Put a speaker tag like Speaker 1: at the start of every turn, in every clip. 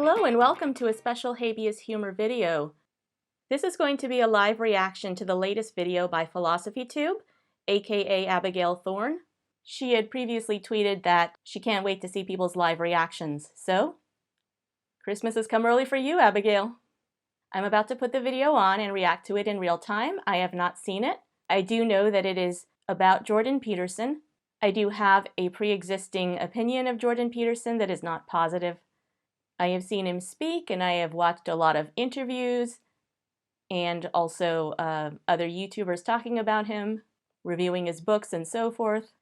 Speaker 1: Hello and welcome to a special Habeas Humor video. This is going to be a live reaction to the latest video by PhilosophyTube, aka Abigail Thorne. She had previously tweeted that she can't wait to see people's live reactions, so Christmas has come early for you, Abigail. I'm about to put the video on and react to it in real time. I have not seen it. I do know that it is about Jordan Peterson. I do have a pre-existing opinion of Jordan Peterson that is not positive. I have seen him speak, and I have watched a lot of interviews and also other YouTubers talking about him, reviewing his books and so forth.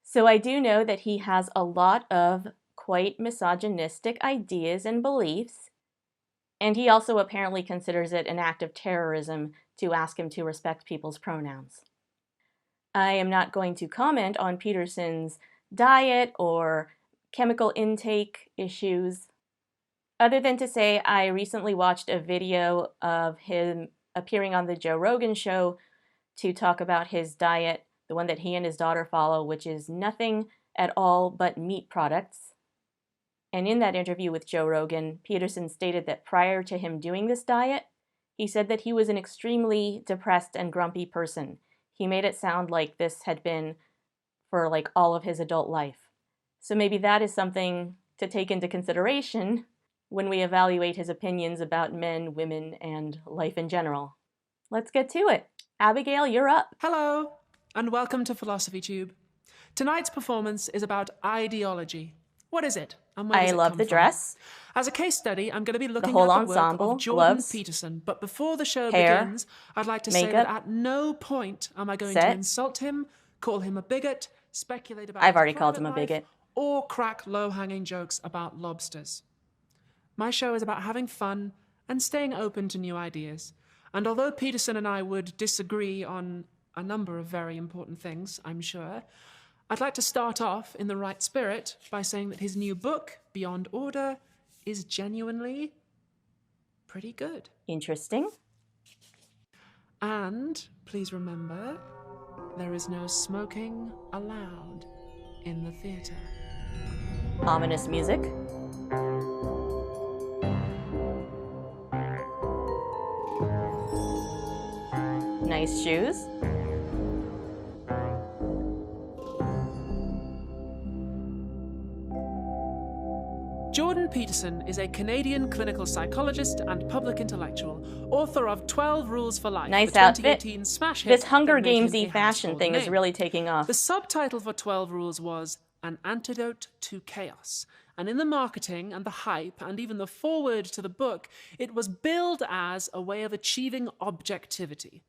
Speaker 1: So I do know that he has a lot of quite misogynistic ideas and beliefs, and he also apparently considers it an act of terrorism to ask him to respect people's pronouns. I am not going to comment on Peterson's diet or chemical intake issues, other than to say I recently watched a video of him appearing on the Joe Rogan show to talk about his diet, the one that he and his daughter follow, which is nothing at all but meat products. And in that interview with Joe Rogan, Peterson stated that prior to him doing this diet, he said that he was an extremely depressed and grumpy person. He made it sound like this had been for like all of his adult life. So maybe that is something to take into consideration when we evaluate his opinions about men, women, and life in general. Let's get to it. Abigail, you're up.
Speaker 2: Hello, and welcome to PhilosophyTube. Tonight's performance is about ideology. What is it, and where does it
Speaker 1: love
Speaker 2: come
Speaker 1: the
Speaker 2: from?
Speaker 1: dress.
Speaker 2: As a case study, I'm going to be looking
Speaker 1: whole
Speaker 2: at the
Speaker 1: ensemble,
Speaker 2: work of Jordan
Speaker 1: gloves,
Speaker 2: Peterson. But before the show
Speaker 1: hair,
Speaker 2: begins, I'd like to
Speaker 1: makeup,
Speaker 2: say that at no point am I going to insult him, call him a bigot, speculate about
Speaker 1: I've
Speaker 2: his
Speaker 1: already called
Speaker 2: private
Speaker 1: him a
Speaker 2: life,
Speaker 1: bigot.
Speaker 2: or crack low-hanging jokes about lobsters. My show is about having fun and staying open to new ideas. And although Peterson and I would disagree on a number of very important things, I'm sure, I'd like to start off in the right spirit by saying that his new book, Beyond Order, is genuinely pretty good.
Speaker 1: Interesting.
Speaker 2: And please remember, there is no smoking allowed in the theater.
Speaker 1: Ominous music. Nice shoes.
Speaker 2: Jordan Peterson is a Canadian clinical psychologist and public intellectual, author of 12 Rules for Life.
Speaker 1: Nice
Speaker 2: the
Speaker 1: outfit.
Speaker 2: 2018 smash hit
Speaker 1: This Hunger
Speaker 2: that made him
Speaker 1: Games-y
Speaker 2: a
Speaker 1: fashion
Speaker 2: household
Speaker 1: thing is
Speaker 2: name.
Speaker 1: really taking off.
Speaker 2: The subtitle for 12 Rules was An Antidote to Chaos. And in the marketing and the hype and even the foreword to the book, it was billed as a way of achieving objectivity.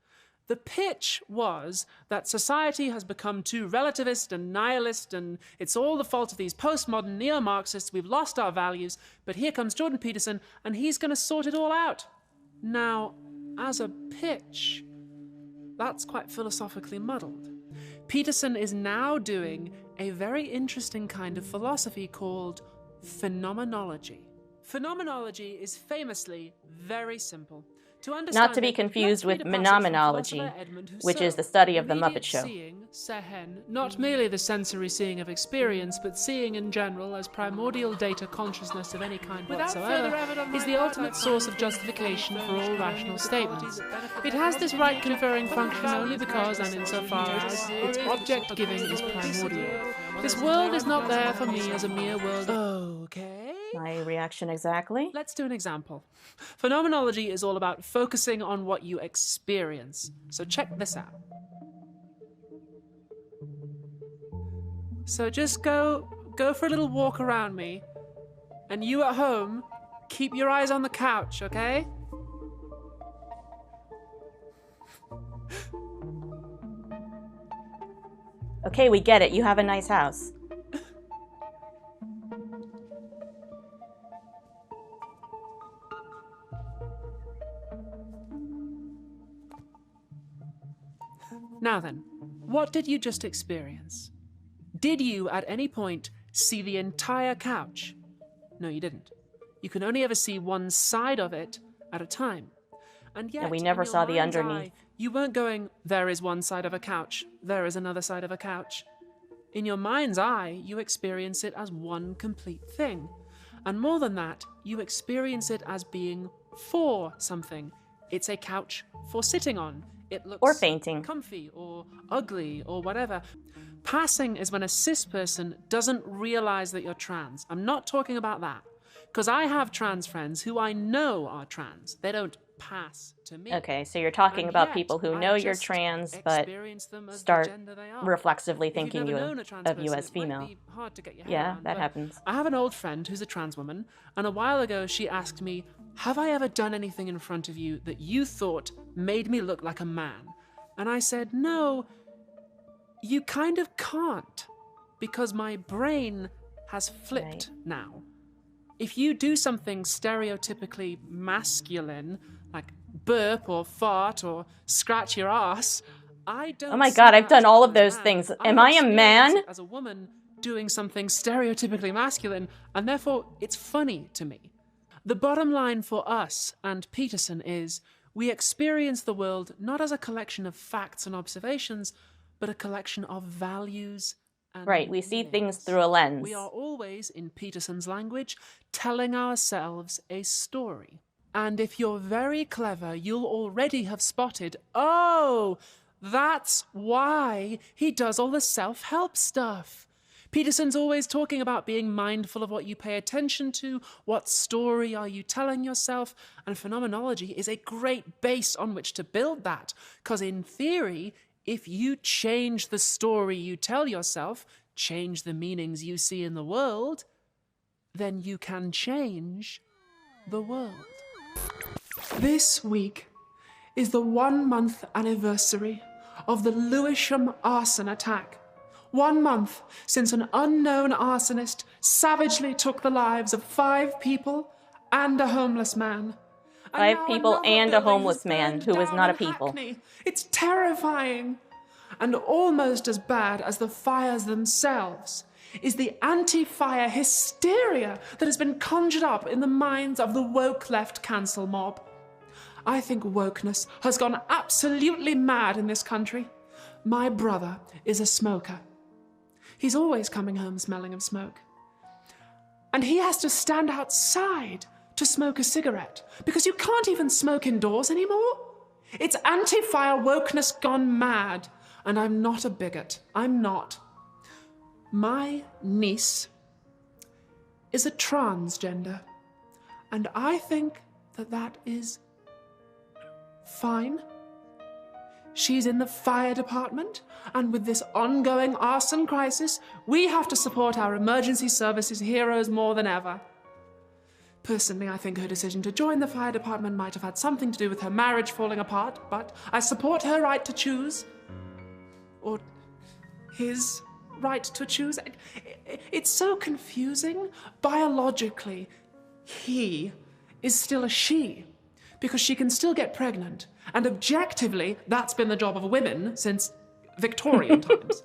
Speaker 2: The pitch was that society has become too relativist and nihilist, and it's all the fault of these postmodern neo-Marxists. We've lost our values, but here comes Jordan Peterson, and he's going to sort it all out. Now, as a pitch, that's quite philosophically muddled. Peterson is now doing a very interesting kind of philosophy called phenomenology. Phenomenology is famously very simple.
Speaker 1: Not to be confused with phenomenology, which is the study of the Muppet Show.
Speaker 2: Seeing, sehen, not merely the sensory seeing of experience, but seeing in general as primordial data consciousness of any kind whatsoever, is the ultimate source of justification for all rational statements. It has this right-conferring function only because, and insofar as, its object-giving is primordial. This world is not there for me as a mere world. Okay.
Speaker 1: My reaction exactly.
Speaker 2: Let's do an example. Phenomenology is all about focusing on what you experience. So check this out. So just go for a little walk around me, and you at home, keep your eyes on the couch, okay?
Speaker 1: Okay, we get it. You have a nice house.
Speaker 2: Now then, what did you just experience? Did you at any point see the entire couch? No, you didn't. You can only ever see one side of it at a time. And yet,
Speaker 1: we never saw the underneath.
Speaker 2: You weren't going, there is one side of a couch, there is another side of a couch. In your mind's eye, you experience it as one complete thing. And more than that, you experience it as being for something. It's a couch for sitting on. It looks
Speaker 1: or fainting,
Speaker 2: comfy or ugly or whatever. Passing is when a cis person doesn't realize that you're trans. I'm not talking about that. Because I have trans friends who I know are trans. They don't pass to me.
Speaker 1: Okay, so you're talking
Speaker 2: And
Speaker 1: about
Speaker 2: yet,
Speaker 1: people who
Speaker 2: I
Speaker 1: know you're
Speaker 2: just
Speaker 1: trans, but
Speaker 2: experience them as the
Speaker 1: start
Speaker 2: gender they are.
Speaker 1: reflexively
Speaker 2: If you've
Speaker 1: thinking
Speaker 2: never known a trans
Speaker 1: of you
Speaker 2: person,
Speaker 1: as
Speaker 2: it might
Speaker 1: female.
Speaker 2: be hard to get your head
Speaker 1: Yeah,
Speaker 2: around,
Speaker 1: that
Speaker 2: but
Speaker 1: happens.
Speaker 2: I have an old friend who's a trans woman, and a while ago she asked me, have I ever done anything in front of you that you thought made me look like a man? And I said, no, you kind of can't, because my brain has flipped now. If you do something stereotypically masculine, like burp or fart or scratch your ass, I don't.
Speaker 1: Oh my
Speaker 2: see
Speaker 1: God, I've
Speaker 2: that
Speaker 1: done
Speaker 2: as
Speaker 1: all of
Speaker 2: a
Speaker 1: those
Speaker 2: man.
Speaker 1: things.
Speaker 2: I
Speaker 1: Am I a
Speaker 2: experience
Speaker 1: man?
Speaker 2: it as a woman doing something stereotypically masculine, and therefore it's funny to me. The bottom line for us and Peterson is we experience the world not as a collection of facts and observations, but a collection of values and
Speaker 1: Right, we see things
Speaker 2: meanings.
Speaker 1: through a lens.
Speaker 2: We are always, in Peterson's language, telling ourselves a story. And if you're very clever, you'll already have spotted, oh, that's why he does all the self-help stuff. Peterson's always talking about being mindful of what you pay attention to, what story are you telling yourself, and phenomenology is a great base on which to build that. Because in theory, if you change the story you tell yourself, change the meanings you see in the world, then you can change the world. This week is the 1-month anniversary of the Lewisham arson attack. 1 month since an unknown arsonist savagely took the lives of 5 people and a homeless man.
Speaker 1: 5 people and a homeless man who was not a people.
Speaker 2: Hackney. It's terrifying. And almost as bad as the fires themselves is the anti-fire hysteria that has been conjured up in the minds of the woke left cancel mob. I think wokeness has gone absolutely mad in this country. My brother is a smoker. He's always coming home smelling of smoke. And he has to stand outside to smoke a cigarette because you can't even smoke indoors anymore. It's anti-fire wokeness gone mad. And I'm not a bigot. I'm not. My niece is a transgender. And I think that that is fine. She's in the fire department, and with this ongoing arson crisis, we have to support our emergency services heroes more than ever. Personally, I think her decision to join the fire department might have had something to do with her marriage falling apart, but I support her right to choose. Or his right to choose. It's so confusing. Biologically, he is still a she, because she can still get pregnant. And objectively, that's been the job of women since Victorian times.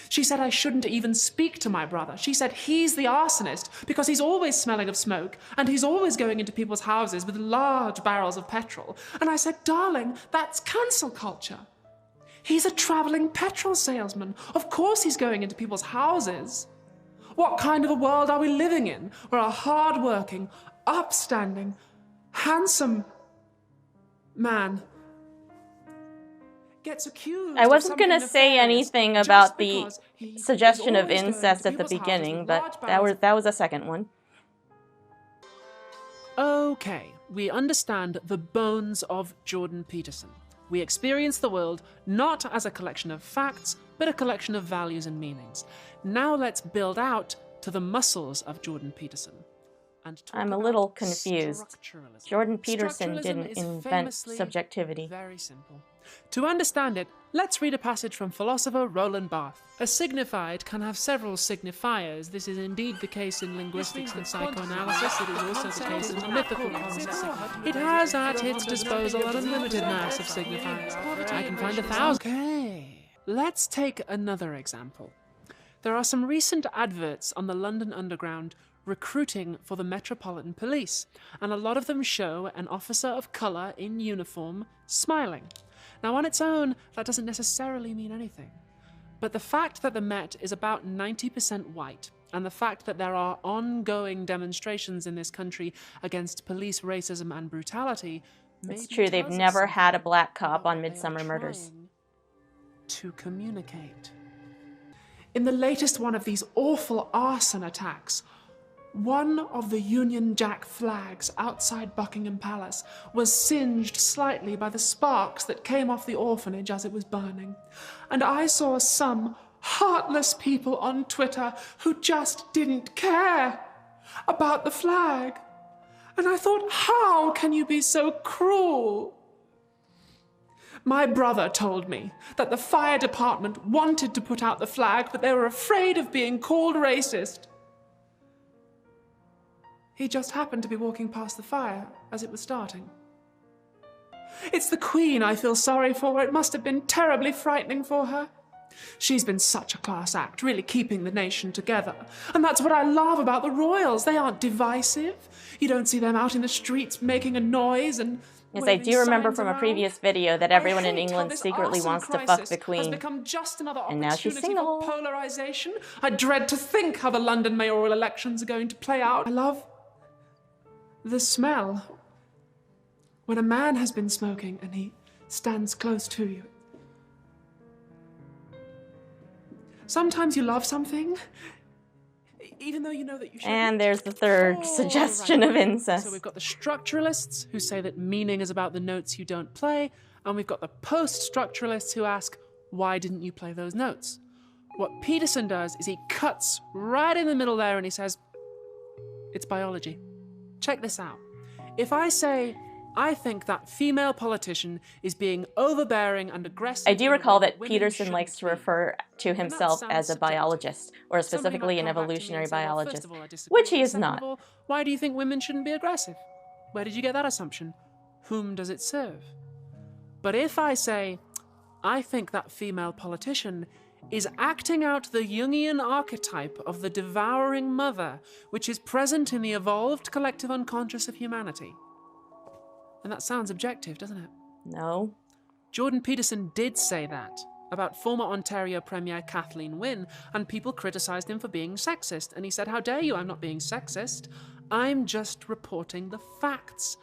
Speaker 2: She said I shouldn't even speak to my brother. She said he's the arsonist because he's always smelling of smoke and he's always going into people's houses with large barrels of petrol. And I said, darling, that's cancel culture. He's a travelling petrol salesman. Of course he's going into people's houses. What kind of a world are we living in where a hard-working, upstanding, handsome man gets accused?
Speaker 1: I wasn't going to say anything about the suggestion of incest at the beginning, but that was a second one.
Speaker 2: Okay, we understand the bones of Jordan Peterson. We experience the world not as a collection of facts, but a collection of values and meanings. Now let's build out to the muscles of Jordan Peterson.
Speaker 1: I'm a little confused. Jordan Peterson didn't invent subjectivity.
Speaker 2: Very simple. To understand it, let's read a passage from philosopher Roland Barthes. A signified can have several signifiers. This is indeed the case in linguistics and psychoanalysis. It is also the case in mythical concepts. It has at its disposal an unlimited mass of signifiers. I can find 1,000. Okay, let's take another example. There are some recent adverts on the London Underground recruiting for the Metropolitan Police, and a lot of them show an officer of colour in uniform smiling. Now, on its own, that doesn't necessarily mean anything. But the fact that the Met is about 90% white, and the fact that there are ongoing demonstrations in this country against police racism and brutality.
Speaker 1: It's true, they've never had a black cop on Midsummer Murders.
Speaker 2: To communicate. In the latest one of these awful arson attacks, one of the Union Jack flags outside Buckingham Palace was singed slightly by the sparks that came off the orphanage as it was burning. And I saw some heartless people on Twitter who just didn't care about the flag. And I thought, how can you be so cruel? My brother told me that the fire department wanted to put out the flag, but they were afraid of being called racist. He just happened to be walking past the fire as it was starting. It's the Queen I feel sorry for. It must have been terribly frightening for her. She's been such a class act, really keeping the nation together. And that's what I love about the royals. They aren't divisive. You don't see them out in the streets making a noise and
Speaker 1: yes, I do remember from a previous video that everyone in England secretly wants to fuck the Queen. And now she's single.
Speaker 2: Polarization. I dread to think how the London mayoral elections are going to play out. I love the smell. When a man has been smoking and he stands close to you. Sometimes you love something, even though you know that you shouldn't.
Speaker 1: And there's the third suggestion of incest.
Speaker 2: So we've got the structuralists who say that meaning is about the notes you don't play, and we've got the post-structuralists who ask, why didn't you play those notes? What Peterson does is he cuts right in the middle there and he says, it's biology. Check this out. If I say, I think that female politician is being overbearing and aggressive.
Speaker 1: I do recall that Peterson likes to refer to himself as a biologist, or specifically an evolutionary biologist, which he is not.
Speaker 2: Why do you think women shouldn't be aggressive? Where did you get that assumption? Whom does it serve? But if I say, I think that female politician is acting out the Jungian archetype of the devouring mother, which is present in the evolved collective unconscious of humanity. And that sounds objective, doesn't it?
Speaker 1: No.
Speaker 2: Jordan Peterson did say that about former Ontario Premier Kathleen Wynne, and people criticised him for being sexist. And he said, how dare you, I'm not being sexist. I'm just reporting the facts.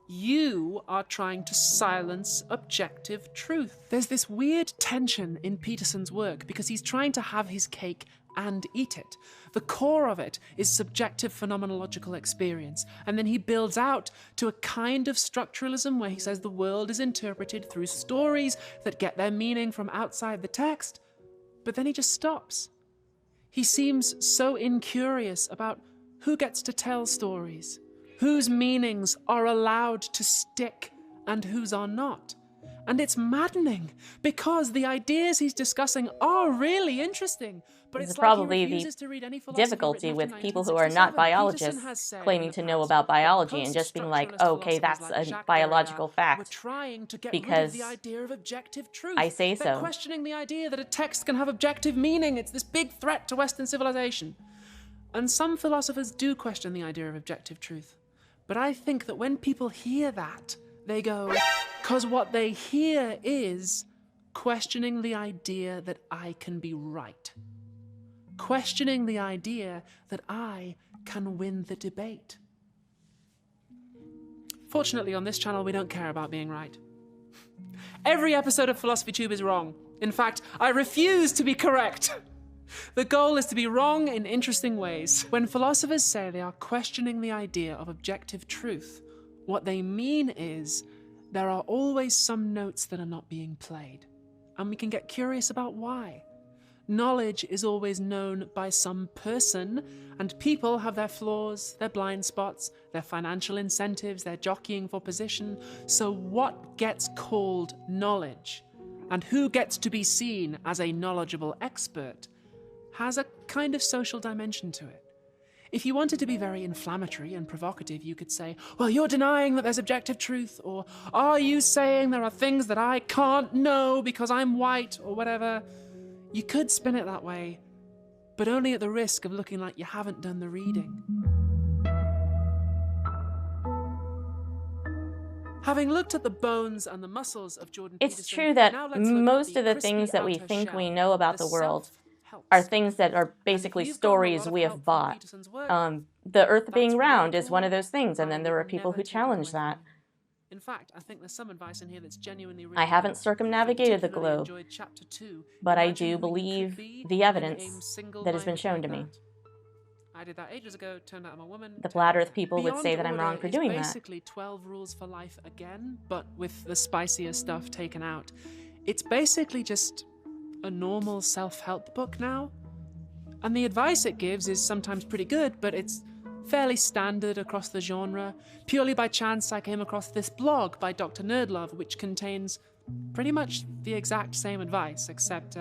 Speaker 2: You are trying to silence objective truth. There's this weird tension in Peterson's work because he's trying to have his cake and eat it. The core of it is subjective phenomenological experience, and then he builds out to a kind of structuralism where he says the world is interpreted through stories that get their meaning from outside the text, but then he just stops. He seems so incurious about who gets to tell stories, whose meanings are allowed to stick and whose are not. And it's maddening because the ideas he's discussing are really interesting. But
Speaker 1: This
Speaker 2: it's
Speaker 1: is probably
Speaker 2: like
Speaker 1: the difficulty with people who are not biologists claiming to know about biology and just being like, okay, that's a biological fact because I say so.
Speaker 2: They're questioning the idea that a text can have objective meaning. It's this big threat to Western civilization. And some philosophers do question the idea of objective truth. But I think that when people hear that, they go, because what they hear is questioning the idea that I can be right. Questioning the idea that I can win the debate. Fortunately, on this channel, we don't care about being right. Every episode of Philosophy Tube is wrong. In fact, I refuse to be correct. The goal is to be wrong in interesting ways. When philosophers say they are questioning the idea of objective truth, what they mean is there are always some notes that are not being played, and we can get curious about why. Knowledge is always known by some person, and people have their flaws, their blind spots, their financial incentives, their jockeying for position. So what gets called knowledge, and who gets to be seen as a knowledgeable expert, has a kind of social dimension to it. If you wanted to be very inflammatory and provocative, you could say, well, you're denying that there's objective truth, or are you saying there are things that I can't know because I'm white, or whatever. You could spin it that way, but only at the risk of looking like you haven't done the reading. Having looked at the bones and the muscles of Jordan Peterson,
Speaker 1: it's true that most of the things that we think we know about the world are things that are basically stories we have bought. The Earth being round is one of those things, and then there are people who challenge that.
Speaker 2: In fact, I think there's some advice in here that's genuinely really
Speaker 1: I haven't
Speaker 2: good.
Speaker 1: circumnavigated the
Speaker 2: Particularly
Speaker 1: globe,
Speaker 2: enjoyed chapter 2.
Speaker 1: but I
Speaker 2: Imagine
Speaker 1: do
Speaker 2: who you
Speaker 1: believe
Speaker 2: could be
Speaker 1: the
Speaker 2: and
Speaker 1: evidence
Speaker 2: aim
Speaker 1: that has been
Speaker 2: single-mindedly
Speaker 1: shown
Speaker 2: at
Speaker 1: to me.
Speaker 2: that. I did that ages ago, turned out I'm a woman.
Speaker 1: The flat Earth people would
Speaker 2: Beyond
Speaker 1: say that I'm wrong
Speaker 2: Order
Speaker 1: for
Speaker 2: is
Speaker 1: doing that.
Speaker 2: basically 12 Rules for Life again, but with the spicier stuff taken out. It's basically just a normal self-help book now. And the advice it gives is sometimes pretty good, but it's fairly standard across the genre. Purely by chance, I came across this blog by Dr. Nerdlove, which contains pretty much the exact same advice, except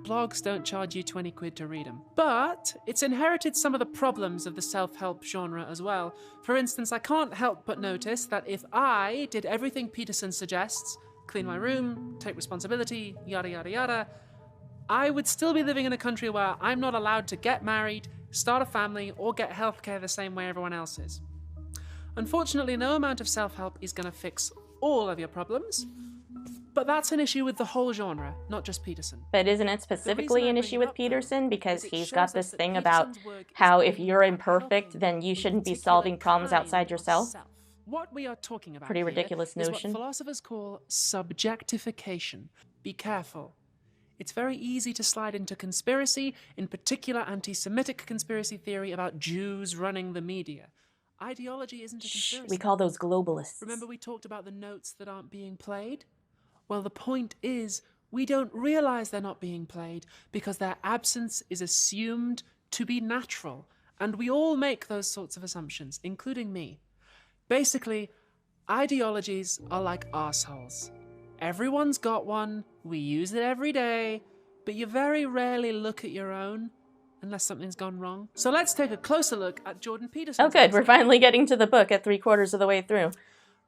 Speaker 2: blogs don't charge you 20 quid to read them. But it's inherited some of the problems of the self-help genre as well. For instance, I can't help but notice that if I did everything Peterson suggests, clean my room, take responsibility, yada yada yada, I would still be living in a country where I'm not allowed to get married, start a family, or get healthcare the same way everyone else is. Unfortunately, no amount of self-help is going to fix all of your problems, but that's an issue with the whole genre, not just Peterson.
Speaker 1: But isn't it specifically an issue with Peterson? Because he's got this thing about how if you're imperfect, then you shouldn't be solving problems outside yourself.
Speaker 2: What we are talking about
Speaker 1: Pretty ridiculous
Speaker 2: here is
Speaker 1: notion.
Speaker 2: what philosophers call subjectification. Be careful. It's very easy to slide into conspiracy, in particular anti-Semitic conspiracy theory about Jews running the media. Ideology isn't a conspiracy.
Speaker 1: We call those globalists.
Speaker 2: Remember we talked about the notes that aren't being played? Well, the point is, we don't realize they're not being played because their absence is assumed to be natural. And we all make those sorts of assumptions, including me. Basically, ideologies are like arseholes. Everyone's got one, we use it every day, but you very rarely look at your own, unless something's gone wrong. So let's take a closer look at Jordan Peterson.
Speaker 1: Oh good, we're finally getting to the book at 3/4 of the way through.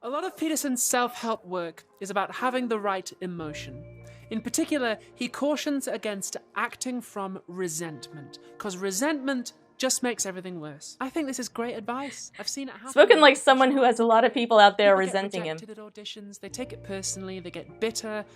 Speaker 2: A lot of Peterson's self-help work is about having the right emotion. In particular, he cautions against acting from resentment, because resentment just makes everything worse. I think this is great advice. I've seen it happen.
Speaker 1: Spoken like someone who has a lot of people out there resenting him.
Speaker 2: People get rejected at auditions, they take it personally, they get bitter.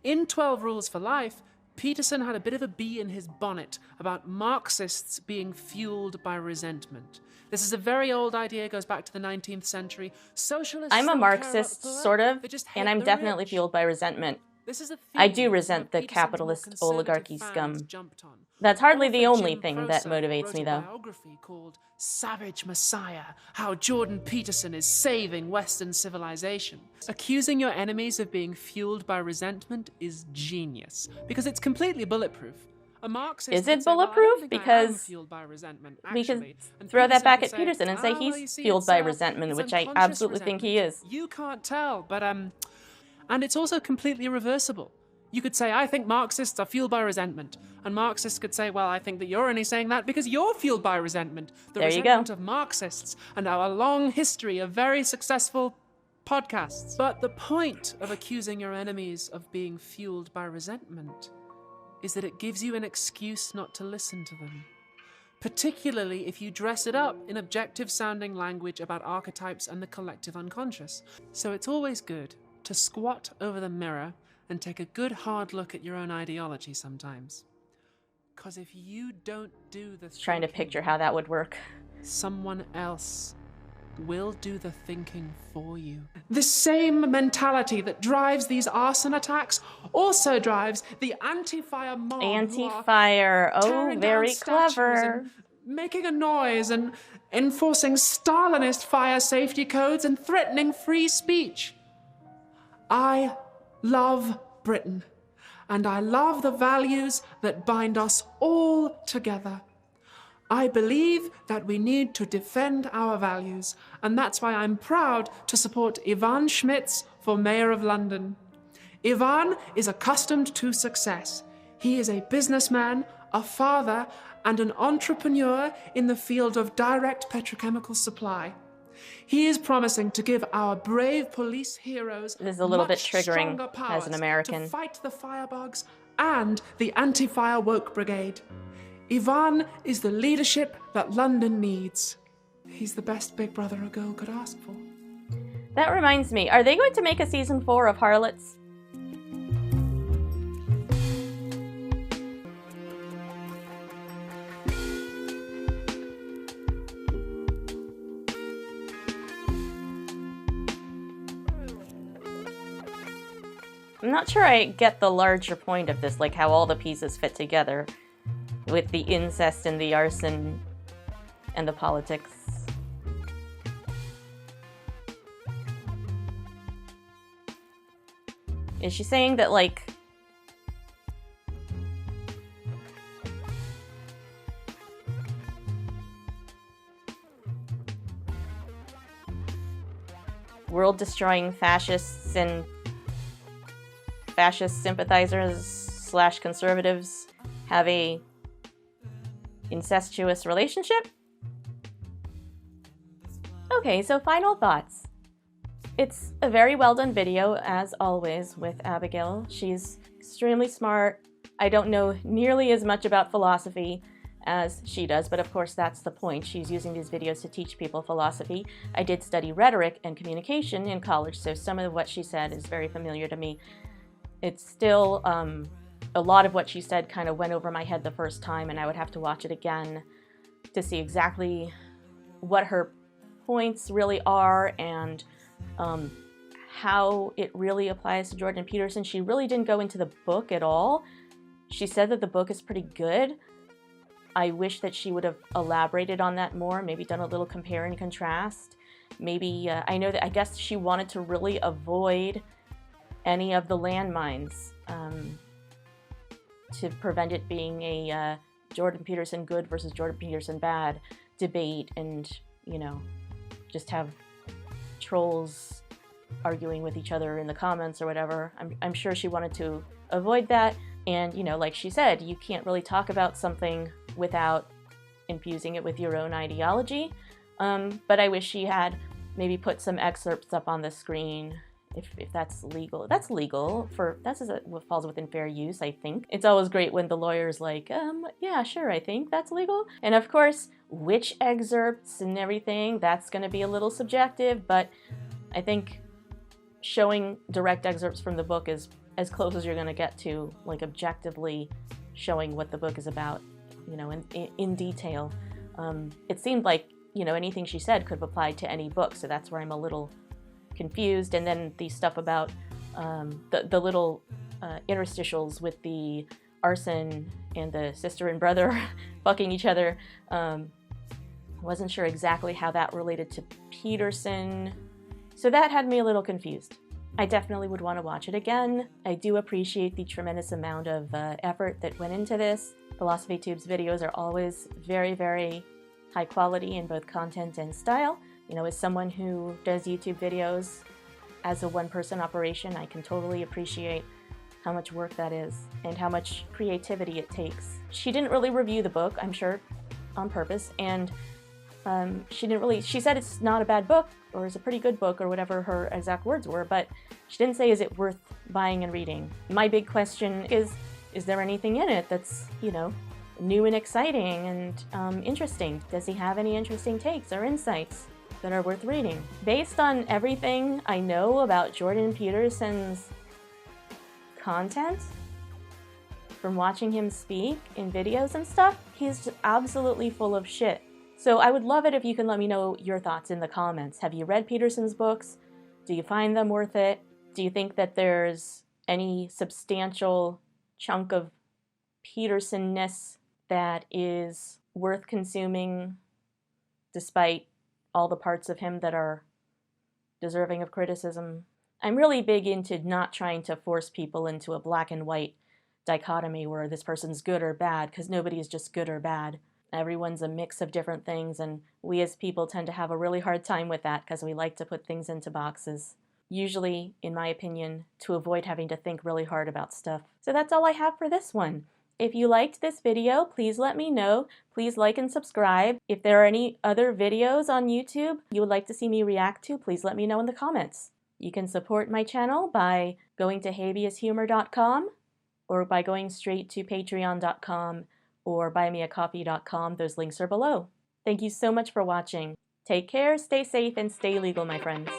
Speaker 2: In 12 Rules for Life, Peterson had a bit of a bee in his bonnet about Marxists being fueled by resentment. This is a very old idea, goes back to the 19th century. Socialists
Speaker 1: I'm a
Speaker 2: don't care about the
Speaker 1: Marxist,
Speaker 2: poor,
Speaker 1: sort of,
Speaker 2: they just hate
Speaker 1: and I'm
Speaker 2: the
Speaker 1: definitely
Speaker 2: rich.
Speaker 1: fueled by resentment.
Speaker 2: This is a
Speaker 1: I
Speaker 2: theme
Speaker 1: do resent
Speaker 2: that
Speaker 1: the
Speaker 2: Peterson's more
Speaker 1: capitalist
Speaker 2: conservative
Speaker 1: oligarchy
Speaker 2: fans
Speaker 1: scum.
Speaker 2: jumped on.
Speaker 1: That's hardly the
Speaker 2: Author
Speaker 1: only
Speaker 2: Jim
Speaker 1: thing that
Speaker 2: Prosser
Speaker 1: motivates
Speaker 2: wrote
Speaker 1: me,
Speaker 2: a
Speaker 1: though.
Speaker 2: biography called Savage Messiah, How Jordan Peterson is Saving Western Civilization. Accusing your enemies of being fueled by resentment is genius, because it's completely bulletproof. A Marxist
Speaker 1: Is it
Speaker 2: could say, "Well, I don't
Speaker 1: bulletproof?
Speaker 2: think I am
Speaker 1: Because
Speaker 2: fueled by resentment,
Speaker 1: we could
Speaker 2: actually." And
Speaker 1: throw that
Speaker 2: Peterson
Speaker 1: back
Speaker 2: could
Speaker 1: at
Speaker 2: say,
Speaker 1: Peterson and say
Speaker 2: well,
Speaker 1: he's
Speaker 2: you see,
Speaker 1: fueled
Speaker 2: it's,
Speaker 1: by resentment,
Speaker 2: it's
Speaker 1: which I
Speaker 2: unconscious
Speaker 1: absolutely think he is.
Speaker 2: You can't tell, but and it's also completely reversible. You could say, I think Marxists are fueled by resentment. And Marxists could say, well, I think that you're only saying that because you're fueled by resentment. The
Speaker 1: There you go.
Speaker 2: resentment of Marxists and our long history of very successful podcasts. But the point of accusing your enemies of being fueled by resentment is that it gives you an excuse not to listen to them. Particularly if you dress it up in objective-sounding language about archetypes and the collective unconscious. So it's always good to squat over the mirror and take a good hard look at your own ideology sometimes. Because if you don't do the
Speaker 1: Trying to picture how that would work.
Speaker 2: someone else will do the thinking for you. The same mentality that drives these arson attacks also drives the anti-fire mob.
Speaker 1: Anti-fire. Oh,
Speaker 2: tearing
Speaker 1: very
Speaker 2: down statues
Speaker 1: clever.
Speaker 2: and making a noise and enforcing Stalinist fire safety codes and threatening free speech. I love Britain, and I love the values that bind us all together. I believe that we need to defend our values, and that's why I'm proud to support Ivan Schmitz for Mayor of London. Ivan is accustomed to success. He is a businessman, a father, and an entrepreneur in the field of direct petrochemical supply. He is promising to give our brave police heroes
Speaker 1: This is a little bit
Speaker 2: much
Speaker 1: triggering
Speaker 2: stronger
Speaker 1: as
Speaker 2: powers
Speaker 1: an American.
Speaker 2: to fight the firebugs and the anti-fire woke brigade. Ivan is the leadership that London needs. He's the best big brother a girl could ask for.
Speaker 1: That reminds me, are they going to make a season 4 of Harlots? I'm not sure I get the larger point of this, like how all the pieces fit together with the incest and the arson and the politics. Is she saying that, like, world-destroying fascists and fascist sympathizers / conservatives have a incestuous relationship? Okay, so final thoughts. It's a very well done video, as always, with Abigail. She's extremely smart. I don't know nearly as much about philosophy as she does, but of course that's the point. She's using these videos to teach people philosophy. I did study rhetoric and communication in college, so some of what she said is very familiar to me. It's still, a lot of what she said kind of went over my head the first time, and I would have to watch it again to see exactly what her points really are and how it really applies to Jordan Peterson. She really didn't go into the book at all. She said that the book is pretty good. I wish that she would have elaborated on that more, maybe done a little compare and contrast. Maybe, I guess she wanted to really avoid any of the landmines to prevent it being a Jordan Peterson good versus Jordan Peterson bad debate and, you know, just have trolls arguing with each other in the comments or whatever. I'm sure she wanted to avoid that. And, you know, like she said, you can't really talk about something without infusing it with your own ideology. But I wish she had maybe put some excerpts up on the screen if that's legal. That's legal that's what falls within fair use, I think. It's always great when the lawyer's like, yeah, sure, I think that's legal. And of course, which excerpts and everything, that's gonna be a little subjective, but I think showing direct excerpts from the book is as close as you're gonna get to, like, objectively showing what the book is about, you know, in detail. It seemed like, you know, anything she said could have applied to any book, so that's where I'm a little confused. And then the stuff about the little interstitials with the arson and the sister and brother fucking each other. Wasn't sure exactly how that related to Peterson. So that had me a little confused. I definitely would want to watch it again. I do appreciate the tremendous amount of effort that went into this. Philosophy Tube's videos are always very, very high quality in both content and style. You know, as someone who does YouTube videos as a one-person operation, I can totally appreciate how much work that is and how much creativity it takes. She didn't really review the book, I'm sure, on purpose, and she said it's not a bad book, or it's a pretty good book, or whatever her exact words were, but she didn't say, is it worth buying and reading? My big question is there anything in it that's, you know, new and exciting and interesting? Does he have any interesting takes or insights that are worth reading? Based on everything I know about Jordan Peterson's content, from watching him speak in videos and stuff, he's just absolutely full of shit. So I would love it if you can let me know your thoughts in the comments. Have you read Peterson's books? Do you find them worth it? Do you think that there's any substantial chunk of Peterson-ness that is worth consuming despite all the parts of him that are deserving of criticism? I'm really big into not trying to force people into a black and white dichotomy where this person's good or bad, because nobody is just good or bad. Everyone's a mix of different things, and we as people tend to have a really hard time with that because we like to put things into boxes. Usually, in my opinion, to avoid having to think really hard about stuff. So that's all I have for this one. If you liked this video, please let me know. Please like and subscribe. If there are any other videos on YouTube you would like to see me react to, please let me know in the comments. You can support my channel by going to habeashumor.com or by going straight to patreon.com or buymeacoffee.com. Those links are below. Thank you so much for watching. Take care, stay safe, and stay legal, my friends.